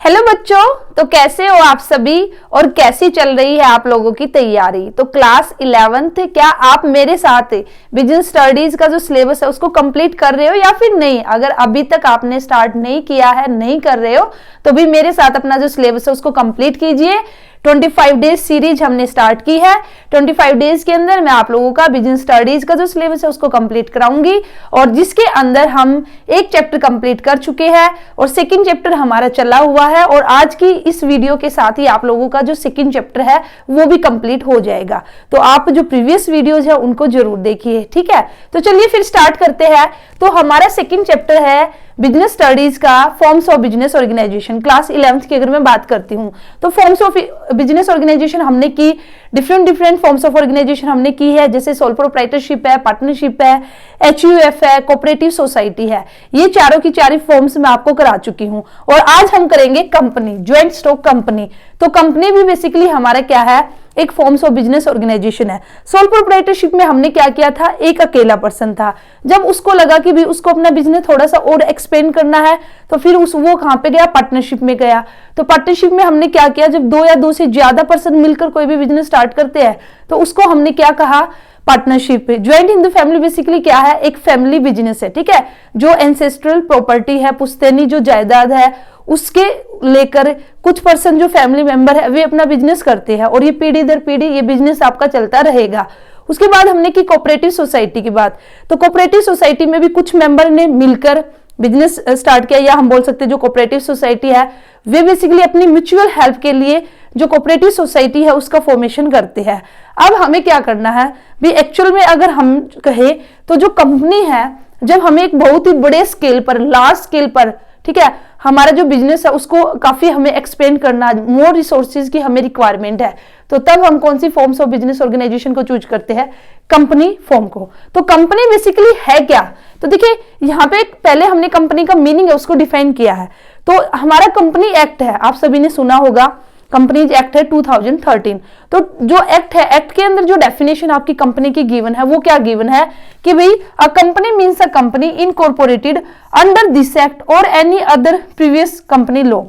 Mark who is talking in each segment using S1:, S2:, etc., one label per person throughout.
S1: Hello बच्चों, तो कैसे हो आप सभी और कैसी चल रही है आप लोगों की तैयारी। तो क्लास 11th क्या आप मेरे साथ बिजनेस स्टडीज का जो सिलेबस है उसको कंप्लीट कर रहे हो या फिर नहीं। अगर अभी तक आपने स्टार्ट नहीं किया है, नहीं कर रहे हो, तो भी मेरे साथ अपना जो सिलेबस है उसको कंप्लीट कीजिए। 25 डेज सीरीज हमने स्टार्ट की है। 25 डेज के अंदर मैं आप लोगों का बिजनेस स्टडीज का जो सिलेबस है उसको कंप्लीट कराऊंगी, और जिसके अंदर हम एक चैप्टर कंप्लीट कर चुके हैं और सेकंड चैप्टर हमारा चला हुआ है। और आज की इस वीडियो के साथ ही आप लोगों का जो सेकंड चैप्टर है वो भी कंप्लीट हो जाएगा। तो आप जो प्रीवियस वीडियोज है उनको जरूर देखिए, ठीक है। तो चलिए फिर स्टार्ट करते हैं। तो हमारा सेकंड चैप्टर है बिजनेस स्टडीज का forms of business organisation. Class 11th की अगर मैं बात करती हूँ तो फॉर्म्स ऑफ बिजनेस ऑर्गेनाइजेशन हमने की, डिफरेंट फॉर्म्स ऑफ ऑर्गेनाइजेशन हमने की है, जैसे सोल प्रोप्राइटरशिप है, पार्टनरशिप है, HUF है, कोऑपरेटिव सोसाइटी है। ये चारों की चारी फॉर्म्स मैं आपको करा चुकी हूँ। और आज हम करेंगे कंपनी, ज्वाइंट स्टॉक कंपनी। तो कंपनी भी बेसिकली हमारा क्या है, एक फॉर्म्स ऑफ बिजनेस ऑर्गेनाइजेशन है। सोल प्रोप्राइटरशिप में हमने क्या किया था, एक अकेला पर्सन था। जब उसको लगा कि भी उसको अपना बिजनेस थोड़ा सा और एक्सपेंड करना है तो फिर वो कहां पे गया, पार्टनरशिप में गया। तो पार्टनरशिप में हमने क्या किया, जब दो या दो से ज्यादा पर्सन मिलकर कोई भी बिजनेस स्टार्ट करते हैं तो उसको हमने क्या कहा, partnership. Joint in the family basically क्या है, एक फैमिली बिजनेस है, ठीक है। जो एंसेस्ट्रल प्रॉपर्टी है, पुश्तैनी जो जायदाद है उसके लेकर कुछ पर्सन जो फैमिली मेंबर है वे अपना बिजनेस करते हैं और ये पीढ़ी दर पीढ़ी ये बिजनेस आपका चलता रहेगा। उसके बाद हमने की कोऑपरेटिव सोसाइटी की बात। तो कोऑपरेटिव सोसाइटी में भी कुछ मेंबर ने मिलकर बिजनेस स्टार्ट किया, या हम बोल सकते हैं जो कोऑपरेटिव सोसाइटी है वे बेसिकली अपनी म्यूचुअल हेल्प के लिए जो कोऑपरेटिव सोसाइटी है उसका फॉर्मेशन करते हैं। अब हमें क्या करना है भी, एक्चुअल में अगर हम कहे तो जो कंपनी है, जब हमें एक बहुत ही बड़े स्केल पर, लार्ज स्केल पर, ठीक है, हमारा जो बिजनेस है उसको काफी हमें एक्सपेंड करना, मोर रिसोर्सेज की हमें रिक्वायरमेंट है, तो तब हम कौन सी फॉर्म्स ऑफ बिजनेस ऑर्गेनाइजेशन को चूज करते हैं, कंपनी फॉर्म को। तो कंपनी बेसिकली है क्या, तो देखिए यहाँ पे पहले हमने कंपनी का मीनिंग है उसको डिफाइन किया है। तो हमारा कंपनी एक्ट है, आप सभी ने सुना होगा, कंपनीज एक्ट है 2013। तो जो एक्ट है, एक्ट के अंदर जो डेफिनेशन आपकी कंपनी की गिवन है वो क्या गिवन है कि भाई a company means a company incorporated under this act और any other previous company law.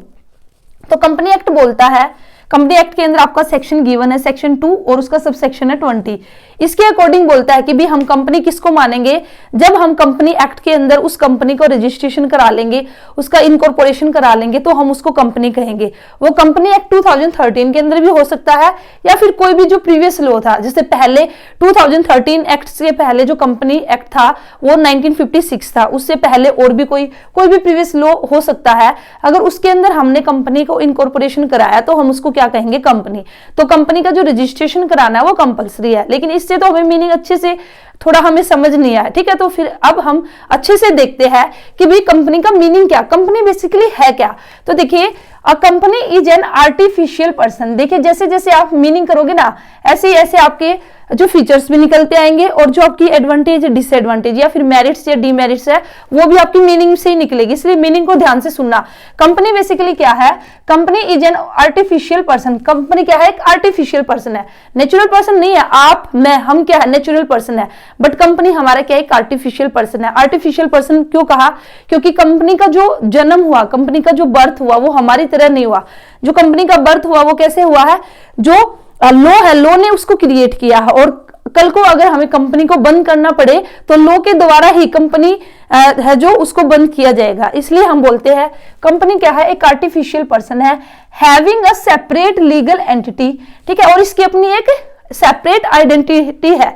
S1: तो कंपनी एक्ट बोलता है, कंपनी एक्ट के अंदर आपका सेक्शन गिवन है सेक्शन 2 और उसका सब सेक्शन है 20। इसके अकॉर्डिंग बोलता है कि भी हम कंपनी किसको मानेंगे, जब हम कंपनी एक्ट के अंदर उस कंपनी को रजिस्ट्रेशन करा लेंगे, उसका इनकॉर्पोरेशन करा लेंगे तो हम उसको कंपनी कहेंगे। वो कंपनी एक्ट 2013 के अंदर भी हो सकता है या फिर कोई भी जो प्रीवियस लॉ था, जैसे पहले 2013 एक्ट से पहले जो कंपनी एक्ट था वो 1956 था, उससे पहले और भी कोई भी प्रीवियस लॉ हो सकता है। अगर उसके अंदर हमने कंपनी को इनकॉर्पोरेशन कराया तो हम उसको क्या कहेंगे, कंपनी। तो कंपनी का जो रजिस्ट्रेशन कराना है वो कंपलसरी है, लेकिन इससे तो हमें मीनिंग अच्छे से थोड़ा हमें समझ नहीं आया, ठीक है। तो फिर अब हम अच्छे से देखते हैं कि भाई कंपनी का मीनिंग क्या, कंपनी बेसिकली है क्या। तो देखिए, a company is an artificial person. देखिए जैसे जैसे आप मीनिंग करोगे ना, ऐसे ऐसे आपके जो फीचर्स भी निकलते आएंगे और जो आपकी एडवांटेज, डिसएडवांटेज या फिर मेरिट्स या डीमेरिट्स है वो भी आपकी मीनिंग से ही निकलेगी, इसलिए मीनिंग को ध्यान से सुनना। कंपनी बेसिकली क्या है, company is an artificial person. Company क्या है, एक आर्टिफिशियल पर्सन है, नेचुरल पर्सन नहीं है। आप, मैं, हम क्या है, नेचुरल पर्सन है, बट कंपनी हमारा क्या है, एक आर्टिफिशियल पर्सन है। आर्टिफिशियल पर्सन क्यों कहा, क्योंकि कंपनी का जो जन्म हुआ, कंपनी का जो बर्थ हुआ वो हमारी तरह नहीं हुआ। जो कंपनी का बर्थ हुआ वो कैसे हुआ है, जो लॉ है, लॉ ने उसको क्रिएट किया है, और कल को अगर हमें कंपनी को बंद करना पड़े तो लॉ के द्वारा ही कंपनी है जो उसको बंद किया जाएगा। इसलिए हम बोलते हैं कंपनी क्या है, एक आर्टिफिशियल पर्सन है, having a separate legal entity, ठीक है, और इसकी अपनी एक सेपरेट आइडेंटिटी है,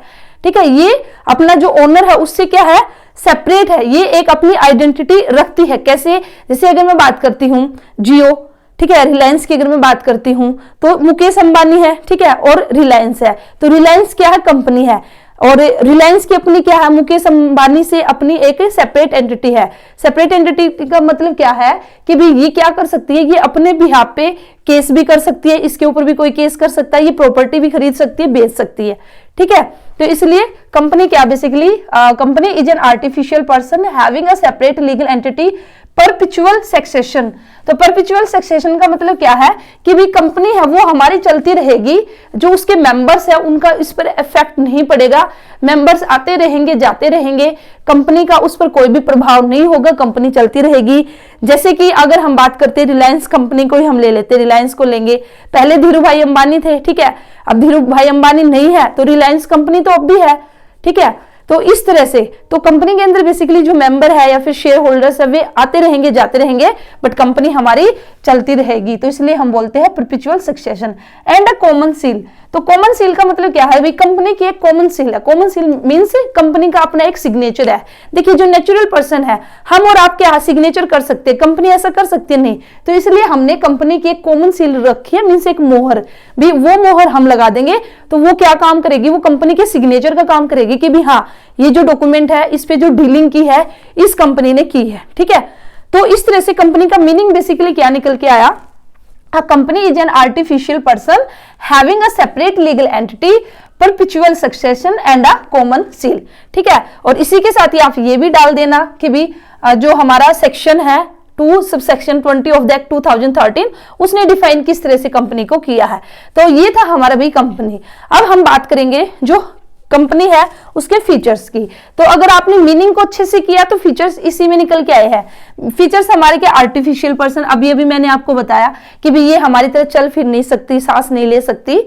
S1: ठीक है। ये अपना जो ओनर है उससे क्या है, सेपरेट है, ये एक अपनी आइडेंटिटी रखती है। कैसे, जैसे अगर मैं बात करती हूं जियो, ठीक है, रिलायंस की अगर मैं बात करती हूं तो मुकेश अंबानी है, ठीक है, और रिलायंस है। तो रिलायंस क्या है, कंपनी है, और रिलायंस की अपनी क्या है, मुकेश अंबानी से अपनी एक सेपरेट एंटिटी है। सेपरेट एंटिटी का मतलब क्या है कि भी ये क्या कर सकती है, ये अपने बिहाफ पे केस भी कर सकती है, इसके ऊपर भी कोई केस कर सकता है, ये प्रॉपर्टी भी खरीद सकती है, बेच सकती है, ठीक है। तो इसलिए कंपनी क्या, basically company is an artificial person having a separate legal entity perpetual succession. तो परपिचुअल सक्सेशन का मतलब क्या है कि भी कंपनी है वो हमारी चलती रहेगी, जो उसके मेंबर्स है उनका इस पर इफेक्ट नहीं पड़ेगा, मेंबर्स आते रहेंगे जाते रहेंगे, कंपनी का उस पर कोई भी प्रभाव नहीं होगा, कंपनी चलती रहेगी। जैसे कि अगर हम बात करते हैं रिलायंस कंपनी को ही हम ले लेते, रिलायंस को लेंगे, पहले धीरू भाई अंबानी थे, ठीक है, अब धीरू भाई अंबानी नहीं है तो रिलायंस कंपनी तो अब भी है, ठीक है। तो इस तरह से तो कंपनी के अंदर बेसिकली जो मेंबर है या फिर शेयर होल्डर्स है वे आते रहेंगे जाते रहेंगे, बट कंपनी हमारी चलती रहेगी। तो इसलिए हम बोलते हैं perpetual succession. And a common seal, तो कॉमन सील का मतलब क्या है भाई, कंपनी की एक कॉमन सील है। कॉमन सील मींस कंपनी का अपना एक सिग्नेचर है। देखिए जो नेचुरल पर्सन है, हम और आप क्या सिग्नेचर कर सकते हैं, कंपनी ऐसा कर सकती है नहीं, तो इसलिए हमने कंपनी की एक कॉमन सील रखी है, मींस एक मोहर भी, वो मोहर हम लगा देंगे तो वो क्या काम करेगी, वो कंपनी के सिग्नेचर का काम करेगी कि भी हाँ ये जो डॉक्यूमेंट है इस पे जो डीलिंग की है इस कंपनी ने की है, ठीक है। तो इस तरह से कंपनी का मीनिंग बेसिकली क्या निकल के आया, A company is an artificial person having a separate legal entity, perpetual succession and a common seal, ठीक है। और इसी के साथ ही आप ये भी डाल देना कि भी जो हमारा सेक्शन है 2 सबसेक्शन 20 ऑफ द एक्ट 2013 उसने डिफाइन किस तरह से कंपनी को किया है। तो ये था हमारा भी कंपनी। अब हम बात करेंगे जो कंपनी है उसके फीचर्स की। तो अगर आपने मीनिंग को अच्छे से किया तो फीचर्स इसी में निकल के आए हैं। फीचर्स हमारे के आर्टिफिशियल पर्सन, अभी अभी मैंने आपको बताया कि भी ये हमारी तरह चल फिर नहीं सकती, सांस नहीं ले सकती,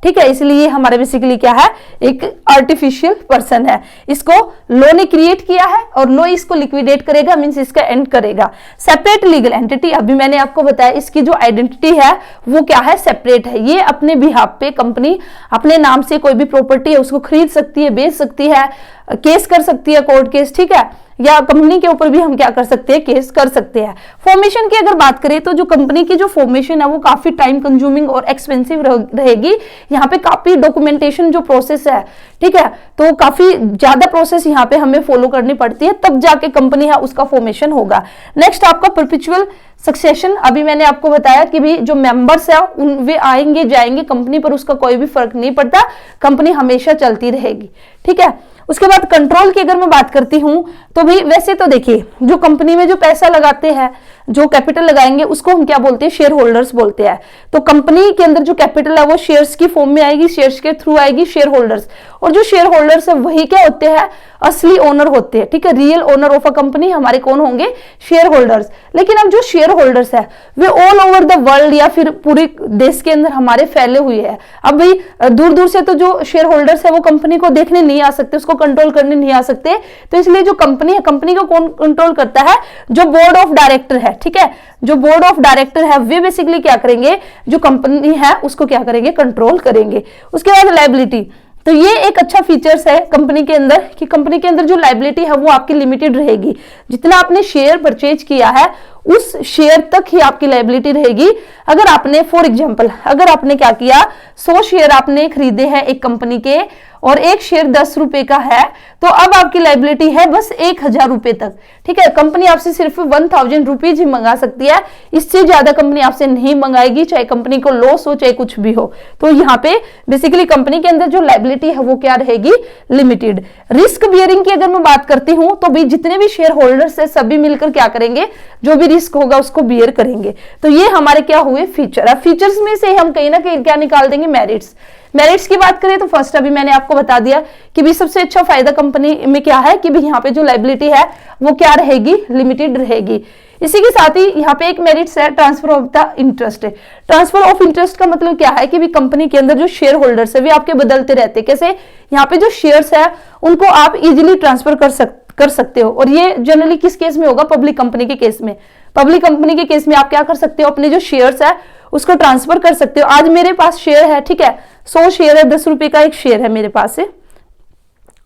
S1: ठीक है, इसलिए हमारा बेसिकली क्या है, एक आर्टिफिशियल पर्सन है। इसको लॉ ने क्रिएट किया है और लॉ इसको लिक्विडेट करेगा, मींस इसका एंड करेगा। सेपरेट लीगल एंटिटी, अभी मैंने आपको बताया इसकी जो आइडेंटिटी है वो क्या है, सेपरेट है। ये अपने बिहाफ पे कंपनी अपने नाम से कोई भी प्रॉपर्टी है उसको खरीद सकती है, बेच सकती है, केस कर सकती है, कोर्ट केस, ठीक है, या कंपनी के ऊपर भी हम क्या कर सकते हैं, केस कर सकते हैं। फॉर्मेशन की अगर बात करें तो जो कंपनी की जो फॉर्मेशन है वो काफी टाइम कंज्यूमिंग और एक्सपेंसिव रहेगी। यहाँ पे काफी डॉक्यूमेंटेशन जो प्रोसेस है, ठीक है, तो काफी ज्यादा प्रोसेस यहाँ पे हमें फॉलो करनी पड़ती है, तब जाके कंपनी है उसका फॉर्मेशन होगा। नेक्स्ट आपका परपेचुअल सक्सेशन, अभी मैंने आपको बताया कि भी जो मेंबर्स है उन वे आएंगे जाएंगे, कंपनी पर उसका कोई भी फर्क नहीं पड़ता, कंपनी हमेशा चलती रहेगी, ठीक है। उसके बाद कंट्रोल की अगर मैं बात करती हूं तो भी वैसे तो देखिए जो कंपनी में जो पैसा लगाते हैं, जो कैपिटल लगाएंगे उसको हम क्या बोलते हैं, शेयर होल्डर्स बोलते हैं। तो कंपनी के अंदर जो कैपिटल है वो शेयर्स की फॉर्म में आएगी, शेयर्स के थ्रू आएगी, शेयर होल्डर्स, और जो शेयर होल्डर्स है वही क्या होते हैं, असली ओनर होते हैं, ठीक है। Real owner of a company हमारे कौन होंगे, शेयर होल्डर्स। लेकिन अब जो शेयर होल्डर्स है वे ऑल ओवर द वर्ल्ड या फिर पूरे देश के अंदर हमारे फैले हुए हैं। अब भाई दूर दूर से तो जो शेयर होल्डर्स है वो कंपनी को देखने नहीं आ सकते, उसको कंट्रोल करने नहीं आ सकते, तो इसलिए जो कंपनी है, कंपनी को कौन कंट्रोल करता है, जो बोर्ड ऑफ डायरेक्टर है, ठीक है, जो बोर्ड ऑफ डायरेक्टर है वे बेसिकली क्या करेंगे, जो कंपनी है उसको क्या करेंगे, कंट्रोल करेंगे। उसके बाद लायबिलिटी, तो ये एक अच्छा फीचर्स है कंपनी के अंदर कि कंपनी के अंदर जो लायबिलिटी है वो आपकी लिमिटेड रहेगी। जितना आपने शेयर परचेज किया है उस शेयर तक ही आपकी लायबिलिटी रहेगी। अगर आपने फॉर एग्जांपल अगर आपने क्या किया, 100 शेयर आपने खरीदे हैं एक कंपनी के और एक शेयर 10 रुपए का है, तो अब आपकी लायबिलिटी है बस 1000 रुपए तक, ठीक है। कंपनी आपसे सिर्फ 1000 रुपीज ही मंगा सकती है, इससे ज्यादा कंपनी आपसे नहीं मंगाएगी, चाहे कंपनी को लॉस हो चाहे कुछ भी हो। तो यहाँ पे बेसिकली कंपनी के अंदर जो लायबिलिटी है वो क्या रहेगी, लिमिटेड। रिस्क बियरिंग की अगर मैं बात करती हूँ तो भी जितने भी शेयर होल्डर्स है सभी मिलकर क्या करेंगे, जो भी रिस्क होगा उसको बियर करेंगे। तो ये हमारे क्या हुए, फीचर। अब फीचर्स में से हम कहीं ना कहीं क्या निकाल देंगे, मेरिट्स। मेरिट्स की बात करें तो फर्स्ट अभी मैंने आपको बता दिया कि भी सबसे अच्छा फायदा कंपनी में क्या है कि भी यहाँ पे जो लायबिलिटी है वो क्या रहेगी, लिमिटेड रहेगी। इसी के साथ ही यहाँ पे एक मेरिट्स है transfer of the interest. Transfer of interest का मतलब क्या है कि भी कंपनी के अंदर जो शेयर होल्डर्स है वे आपके बदलते रहते हैं। कैसे, यहाँ पे जो शेयर्स है उनको आप इजिली ट्रांसफर कर सकते हो, और ये जनरली किस केस में होगा, पब्लिक कंपनी के केस में। पब्लिक कंपनी के केस में आप क्या कर सकते हो, अपने जो शेयर्स है उसको ट्रांसफर कर सकते हो। आज मेरे पास शेयर है, ठीक है, 100 शेयर है, 10 रुपए का एक शेयर है मेरे पास है,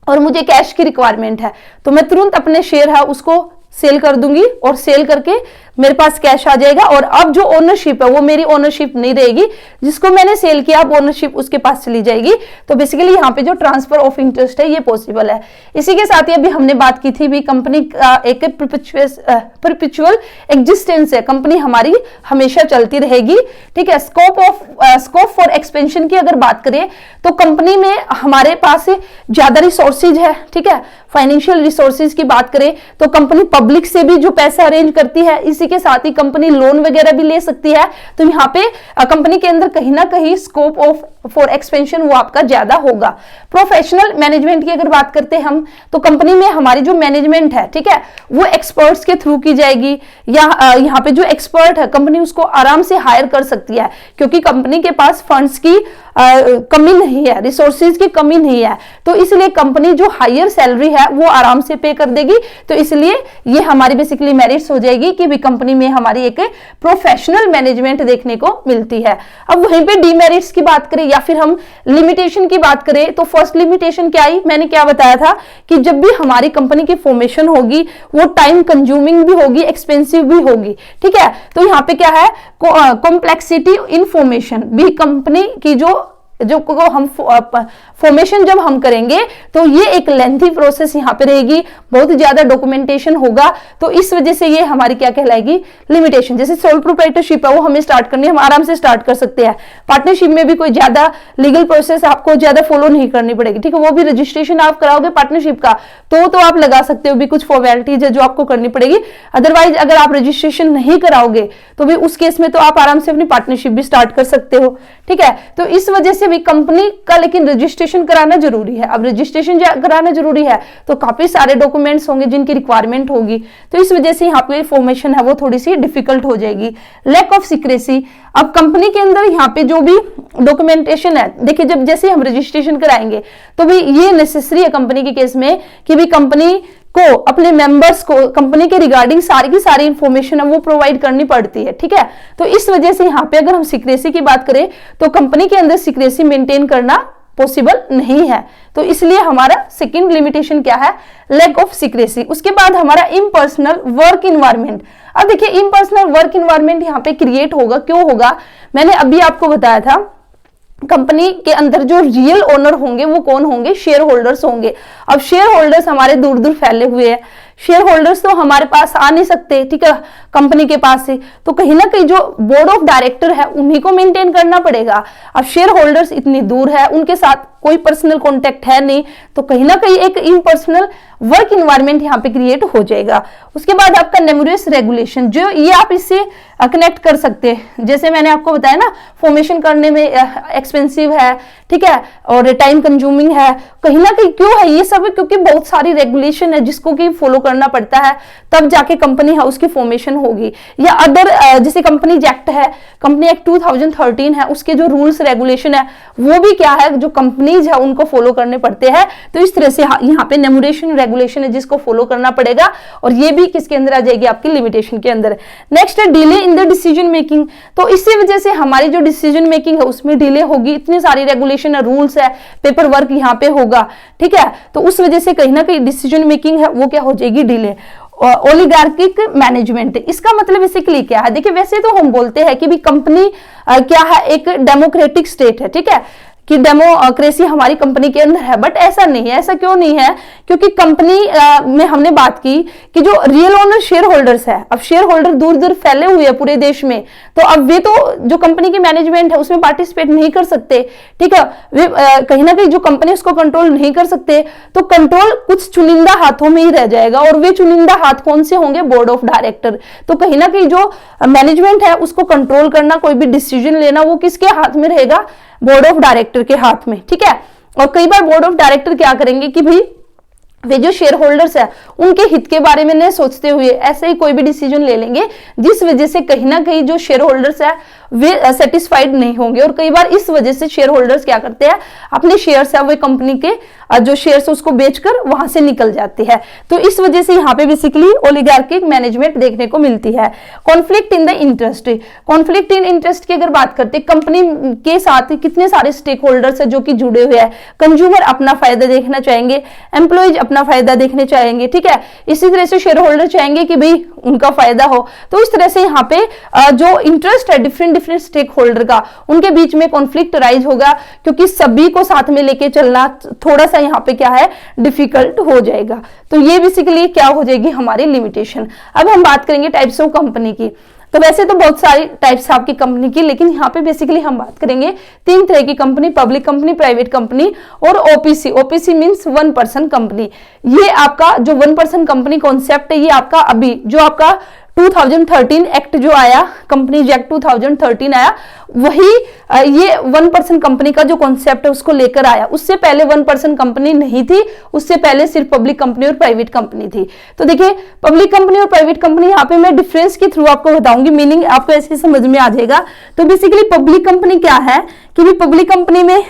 S1: और मुझे कैश की रिक्वायरमेंट है, तो मैं तुरंत अपने शेयर है उसको सेल कर दूंगी, और सेल करके मेरे पास कैश आ जाएगा और अब जो ओनरशिप है वो मेरी ओनरशिप नहीं रहेगी, जिसको मैंने सेल किया अब ओनरशिप उसके पास चली जाएगी। तो बेसिकली यहाँ पे जो ट्रांसफर ऑफ इंटरेस्ट है ये पॉसिबल है। इसी के साथ ही अभी हमने बात की थी भी कंपनी का एक परपेचुअल एग्जिस्टेंस है, कंपनी हमारी हमेशा चलती रहेगी, ठीक है। स्कोप फॉर एक्सपेंशन की अगर बात करें तो कंपनी में हमारे पास ज्यादा रिसोर्सेज है, ठीक है। फाइनेंशियल रिसोर्सेज की बात करें तो कंपनी पब्लिक से भी जो पैसा अरेंज करती है, इसी के साथ ही कंपनी लोन वगैरह भी ले सकती है। तो यहाँ पे कंपनी के अंदर कहीं ना कहीं स्कोप ऑफ फॉर एक्सपेंशन वो आपका ज्यादा होगा। प्रोफेशनल मैनेजमेंट की अगर बात करते हैं हम तो कंपनी में हमारी जो मैनेजमेंट है, ठीक है, वो एक्सपर्ट्स के थ्रू की जाएगी, या यहाँ पे जो एक्सपर्ट है कंपनी उसको आराम से हायर कर सकती है, क्योंकि कंपनी के पास फंड्स की कमी नहीं है, रिसोर्सेज की कमी नहीं है। तो इसलिए कंपनी जो हायर सैलरी है वो आराम से पे कर देगी। तो इसलिए ये हमारी बेसिकली मेरिट्स हो जाएगी कि भी कंपनी में हमारी एक प्रोफेशनल मैनेजमेंट देखने को मिलती है। अब वहीं पे डीमेरिट्स की बात करें या फिर हम लिमिटेशन की बात करें तो फर्स्ट लिमिटेशन क्या आई, मैंने क्या बताया था कि जब भी हमारी कंपनी की फॉर्मेशन होगी वो टाइम कंज्यूमिंग भी होगी, एक्सपेंसिव भी होगी, ठीक है। तो यहाँ पे क्या है, कॉम्प्लेक्सिटी इन फॉर्मेशन भी कंपनी की जो हम फॉर्मेशन जब हम करेंगे तो ये एक लेंथी प्रोसेस यहाँ पे रहेगी, बहुत ज्यादा डॉक्यूमेंटेशन होगा। तो इस वजह से ये हमारी क्या कहलाएगी, लिमिटेशन। जैसे सोल प्रोप्राइटरशिप है वो हमें स्टार्ट करनी है, हम आराम से स्टार्ट कर सकते हैं। पार्टनरशिप में भी कोई ज्यादा लीगल प्रोसेस आपको ज्यादा फॉलो नहीं करनी पड़ेगी, ठीक है। वो भी रजिस्ट्रेशन आप कराओगे पार्टनरशिप का तो आप लगा सकते हो, भी कुछ फॉर्मेलिटीज है जो आपको करनी पड़ेगी। अदरवाइज अगर आप रजिस्ट्रेशन नहीं कराओगे तो भी उस केस में तो आप आराम से अपनी पार्टनरशिप भी स्टार्ट कर सकते हो, ठीक है। तो इस वजह से भी कंपनी का लेकिन रजिस्ट्रेशन कराना जरूरी है। अब रजिस्ट्रेशन कराना जरूरी है तो काफी सारे डॉक्यूमेंट्स होंगे जिनकी रिक्वायरमेंट होगी, तो इस वजह से यहाँ पे फॉर्मेशन है वो थोड़ी सी डिफिकल्ट हो जाएगी। लैक ऑफ सीक्रेसी, अब कंपनी के अंदर यहाँ पे जो भी डॉक्यूमेंटेशन है, देखिए जब जैसे हम रजिस्ट्रेशन कराएंगे तो भी ये नेसेसरी है कंपनी के केस में कि भी कंपनी को अपने मेंबर्स को कंपनी के रिगार्डिंग सारी की सारी इंफॉर्मेशन है वो प्रोवाइड करनी पड़ती है, ठीक है। तो इस वजह से यहाँ पे अगर हम सीक्रेसी की बात करें तो कंपनी के अंदर सीक्रेसी मेंटेन करना पॉसिबल नहीं है। तो इसलिए हमारा सेकंड लिमिटेशन क्या है, लैक ऑफ सीक्रेसी। उसके बाद हमारा इम्पर्सनल वर्क इन्वायरमेंट। अब देखिए इम्पर्सनल वर्क इन्वायरमेंट यहाँ पे क्रिएट होगा, क्यों होगा, मैंने अभी आपको बताया था कंपनी के अंदर जो रियल ओनर होंगे वो कौन होंगे, शेयर होल्डर्स होंगे। अब शेयर होल्डर्स हमारे दूर दूर फैले हुए हैं, शेयर होल्डर्स तो हमारे पास आ नहीं सकते, ठीक है, कंपनी के पास से, तो कहीं ना कहीं जो बोर्ड ऑफ डायरेक्टर है उन्हीं को मेंटेन करना पड़ेगा। अब शेयर होल्डर्स इतनी दूर है, उनके साथ कोई पर्सनल कांटेक्ट है नहीं, तो कहीं ना कहीं एक इम्पर्सनल वर्क इन्वायरमेंट यहाँ पे क्रिएट हो जाएगा। उसके बाद आपका न्यूमरस रेगुलेशन, जो ये आप इससे कनेक्ट कर सकते हैं। जैसे मैंने आपको बताया ना, फॉर्मेशन करने में एक्सपेंसिव है, ठीक है, और टाइम कंज्यूमिंग है। कहीं ना कहीं क्यों है ये सब, क्योंकि बहुत सारी रेगुलेशन है जिसको कि फॉलो करना पड़ता है, तब जाके कंपनी है उसकी फॉर्मेशन होगी। या अदर जैसे कंपनी एक्ट है, कंपनी एक्ट 2013 है, उसके जो रूल्स रेगुलेशन है वो भी क्या है, जो कंपनीज है उनको फॉलो करने पड़ते हैं। तो इस तरह से यहाँ पे न्यूमरेशन रेगुलेशन है जिसको फॉलो करना पड़ेगा, और ये भी किसके अंदर आ जाएगी, आपकी लिमिटेशन के अंदर। नेक्स्ट है delay in the decision making. तो इसी वजह से हमारी जो डिसीजन मेकिंग है उसमें डिले होगी, इतनी सारी रेगुलेशन है, रूल्स है, पेपर वर्क यहाँ पे होगा, ठीक है। तो उस वजह से कहीं ना कहीं डिसीजन मेकिंग है वो क्या हो जाएगी, डिले। ओलिगार्किक मैनेजमेंट, इसका मतलब बेसिकली क्या है, देखिए वैसे तो हम बोलते हैं कि भी कंपनी क्या है, एक डेमोक्रेटिक स्टेट है, ठीक है, कि डेमोक्रेसी हमारी कंपनी के अंदर है, बट ऐसा नहीं है। ऐसा क्यों नहीं है, क्योंकि कंपनी में हमने बात की कि जो रियल ओनर शेयर होल्डर्स है, अब शेयर होल्डर दूर दूर फैले हुए हैं पूरे देश में, तो अब वे तो जो कंपनी की मैनेजमेंट है उसमें पार्टिसिपेट नहीं कर सकते, ठीक है। वे कहीं ना कहीं जो कंपनी उसको कंट्रोल नहीं कर सकते, तो कंट्रोल कुछ चुनिंदा हाथों में ही रह जाएगा, और वे चुनिंदा हाथ कौन से होंगे, बोर्ड ऑफ डायरेक्टर। तो कहीं ना कहीं जो मैनेजमेंट है उसको कंट्रोल करना, कोई भी डिसीजन लेना, वो किसके हाथ में रहेगा, बोर्ड ऑफ डायरेक्टर के हाथ में, ठीक है। और कई बार बोर्ड ऑफ डायरेक्टर क्या करेंगे कि भाई वे जो शेयर होल्डर्स है उनके हित के बारे में नहीं सोचते हुए ऐसे ही कोई भी डिसीजन ले लेंगे, जिस वजह से कहीं ना कहीं जो शेयर होल्डर्स है वे सेटिस्फाइड नहीं होंगे। और कई बार इस वजह से शेयर होल्डर्स क्या करते हैं, अपने शेयर्स है वो कंपनी के जो शेयर्स उसको बेचकर वहां से निकल जाते हैं। तो इस वजह से यहाँ पे बेसिकली ओलिगार्किक मैनेजमेंट देखने को मिलती है। Conflict in the interest, conflict in interest की अगर बात करते हैं, कंपनी के साथ कितने सारे स्टेक होल्डर्स है जो कि जुड़े हुए हैं। कंज्यूमर अपना फायदा देखना चाहेंगे, एम्प्लॉयज अपना फायदा देखने चाहेंगे, ठीक है। इसी तरह से शेयर होल्डर चाहेंगे कि भाई उनका फायदा हो। तो इस तरह से यहाँ पे जो इंटरेस्ट है डिफरेंट स्टेक होल्डर का, उनके बीच में कॉन्फ्लिक्ट राइज होगा, क्योंकि सभी को साथ में लेके चलना थोड़ा सा यहाँ पे क्या है, डिफिकल्ट हो जाएगा। तो ये बेसिकली क्या हो जाएगी हमारी लिमिटेशन। अब हम बात करेंगे टाइप्स ऑफ कंपनी की। तो वैसे तो बहुत सारी टाइप्स है आपकी कंपनी की, लेकिन यहाँ पे बेसिकली हम बात करेंगे 3 तरह की company, public company, private company और OPC. OPC means 1 person company. ये आपका जो 1 पर्सन कंपनी कॉन्सेप्ट है, ये आपका अभी जो आपका 2013 एक्ट जो आया, कंपनीज एक्ट 2013 आया, वही ये 1 पर्सन कंपनी का जो कॉन्सेप्ट है उसको लेकर आया। उससे पहले 1 पर्सन कंपनी नहीं थी, उससे पहले सिर्फ पब्लिक कंपनी और प्राइवेट कंपनी थी। तो देखिए पब्लिक कंपनी और प्राइवेट कंपनी, यहाँ पे मैं डिफरेंस के थ्रू आपको बताऊंगी, मीनिंग आपको ऐसे समझ में आ जाएगा। तो बेसिकली पब्लिक कंपनी क्या है कि भी पब्लिक कंपनी में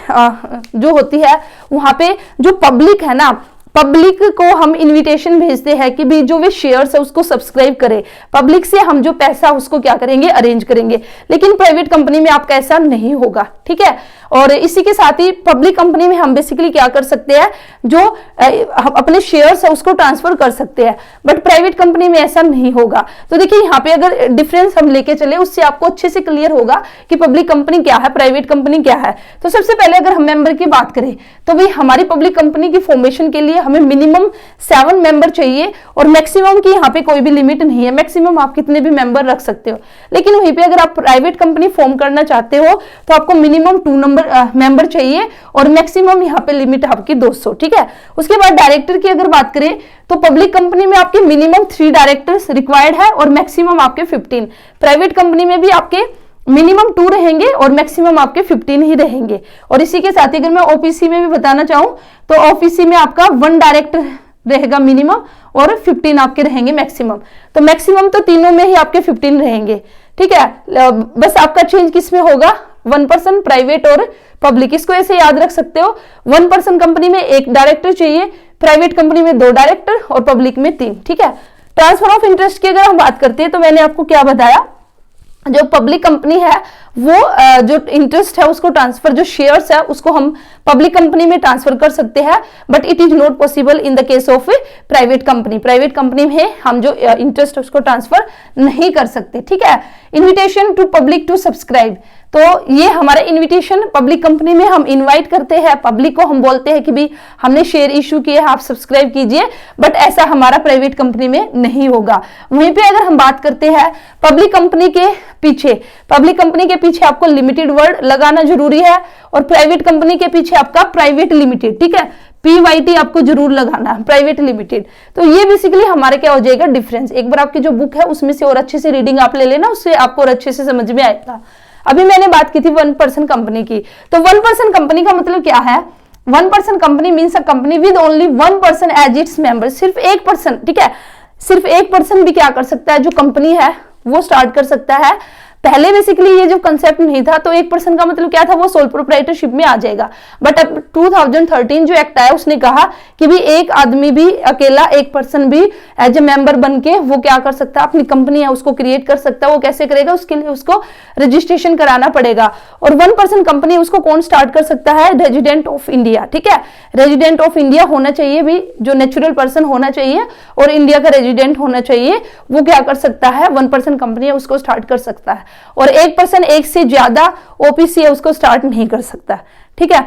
S1: जो होती है, वहां पे जो पब्लिक है ना, पब्लिक को हम इनविटेशन भेजते हैं कि भी जो वे शेयर्स है उसको सब्सक्राइब करे, पब्लिक से हम जो पैसा उसको क्या करेंगे, अरेंज करेंगे। लेकिन प्राइवेट कंपनी में आपका ऐसा नहीं होगा, ठीक है। और इसी के साथ ही पब्लिक कंपनी में हम बेसिकली क्या कर सकते हैं, जो अपने शेयर्स है उसको ट्रांसफर कर सकते हैं, बट प्राइवेट कंपनी में ऐसा नहीं होगा। तो देखिए यहाँ पे अगर डिफरेंस हम लेके चले, उससे आपको अच्छे से क्लियर होगा कि पब्लिक कंपनी क्या है, प्राइवेट कंपनी क्या है। तो सबसे पहले अगर हम मेंबर की बात करें, तो भाई हमारी पब्लिक कंपनी की फॉर्मेशन के लिए हमें मिनिमम 7 मेंबर चाहिए, और मैक्सिमम की यहाँ पे कोई भी लिमिट नहीं है, मैक्सिमम आप कितने भी मेंबर रख सकते हो। लेकिन वहीं पे अगर आप प्राइवेट कंपनी फॉर्म करना चाहते हो तो आपको मिनिमम 2 मेंबर चाहिए, और मैक्सिमम यहाँ पे लिमिट आपकी 200, ठीक है। उसके बाद डायरेक्टर की अगर बात करें, तो पब्लिक कंपनी में आपके मिनिमम 3 डायरेक्टर्स रिक्वायर्ड है और मैक्सिमम आपके 15। प्राइवेट कंपनी में भी आपके मिनिमम 2 रहेंगे और मैक्सिमम आपके 15 ही रहेंगे। और इसी के साथ ही अगर मैं ओपीसी में भी बताना चाहूं, तो ओपीसी में आपका 1 डायरेक्टर रहेगा मिनिमम और 15 आपके रहेंगे मैक्सिमम। तो मैक्सिमम तो तीनों में ही आपके 15 रहेंगे, ठीक है। बस आपका चेंज किस में होगा, 1 पर्सन, प्राइवेट और पब्लिक। इसको ऐसे याद रख सकते हो, 1 पर्सन कंपनी में 1 डायरेक्टर चाहिए, प्राइवेट कंपनी में 2 डायरेक्टर और पब्लिक में 3, ठीक है। ट्रांसफर ऑफ इंटरेस्ट की अगर हम बात करते हैं, तो मैंने आपको क्या बताया, जो पब्लिक कंपनी है वो जो इंटरेस्ट है उसको ट्रांसफर, जो शेयर्स है उसको हम पब्लिक कंपनी में ट्रांसफर कर सकते हैं, but it is not possible in the case of private company. Private company में हम जो इंटरेस्ट उसको ट्रांसफर नहीं कर सकते, ठीक है। Invitation to public to subscribe, तो ये हमारा इनविटेशन पब्लिक कंपनी में हम इनवाइट करते हैं, पब्लिक को हम बोलते हैं कि भी हमने शेयर इशू किए हैं, आप सब्सक्राइब कीजिए, बट ऐसा हमारा प्राइवेट कंपनी में नहीं होगा। वहीं पे अगर हम बात करते हैं पब्लिक कंपनी के पीछे, पब्लिक कंपनी के पीछे आपको लिमिटेड वर्ड लगाना जरूरी है, और प्राइवेट कंपनी के पीछे आपका प्राइवेट लिमिटेड, ठीक है, PYT आपको जरूर लगाना है, प्राइवेट लिमिटेड। तो ये बेसिकली हमारे क्या हो जाएगा, डिफरेंस। एक बार आपकी जो बुक है उसमें से और अच्छे से रीडिंग आप ले लेना, उससे आपको और अच्छे से समझ में आएगा। अभी मैंने बात की थी 1 पर्सन कंपनी की, तो 1 पर्सन कंपनी का मतलब क्या है, 1 person company means a company with only 1 person as its member. सिर्फ 1 पर्सन, ठीक है, सिर्फ 1 पर्सन भी क्या कर सकता है, जो कंपनी है वो स्टार्ट कर सकता है। पहले बेसिकली ये जो कंसेप्ट नहीं था, तो 1 पर्सन का मतलब क्या था, वो सोल प्रोप्राइटरशिप में आ जाएगा। बट अब 2013 जो एक्ट आया उसने कहा कि भी एक आदमी भी अकेला, 1 पर्सन भी एज ए मेंबर बन के वो क्या कर सकता है, अपनी कंपनी है उसको क्रिएट कर सकता है। वो कैसे करेगा, उसके लिए उसको रजिस्ट्रेशन कराना पड़ेगा। और 1 पर्सन कंपनी उसको कौन स्टार्ट कर सकता है, रेजिडेंट ऑफ इंडिया, ठीक है, रेजिडेंट ऑफ इंडिया होना चाहिए भी, जो नेचुरल पर्सन होना चाहिए और इंडिया का रेजिडेंट होना चाहिए, वो क्या कर सकता है, 1 पर्सन कंपनी है उसको स्टार्ट कर सकता है। और 1 पर्सन, 1 से ज्यादा ओपीसी है उसको स्टार्ट नहीं कर सकता, ठीक है।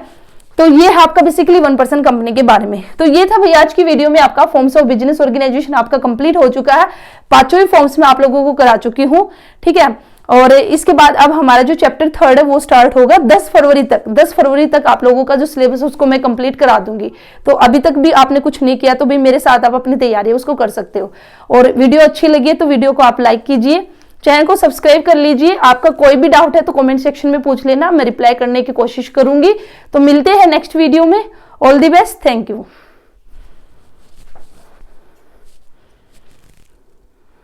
S1: तो ये है आपका बेसिकली 1 पर्सन कंपनी के बारे में। तो ये था भैया आज की वीडियो में आपका फॉर्म्स ऑफ बिजनेस ऑर्गेनाइजेशन आपका कंप्लीट हो चुका है। 5 फॉर्म्स में आप लोगों को करा चुकी हूँ, ठीक है। और इसके बाद अब हमारा जो चैप्टर 3 है वो स्टार्ट होगा 10 फरवरी तक। 10 फरवरी तक आप लोगों का जो सिलेबस है उसको मैं कंप्लीट करा दूंगी। तो अभी तक भी आपने कुछ नहीं किया तो भी मेरे साथ आप अपनी तैयारी उसको कर सकते हो। और वीडियो अच्छी लगी है तो वीडियो को आप लाइक कीजिए, चैनल को सब्सक्राइब कर लीजिए। आपका कोई भी डाउट है तो कमेंट सेक्शन में पूछ लेना, मैं रिप्लाई करने की कोशिश करूंगी। तो मिलते हैं नेक्स्ट वीडियो में। All the best, thank you.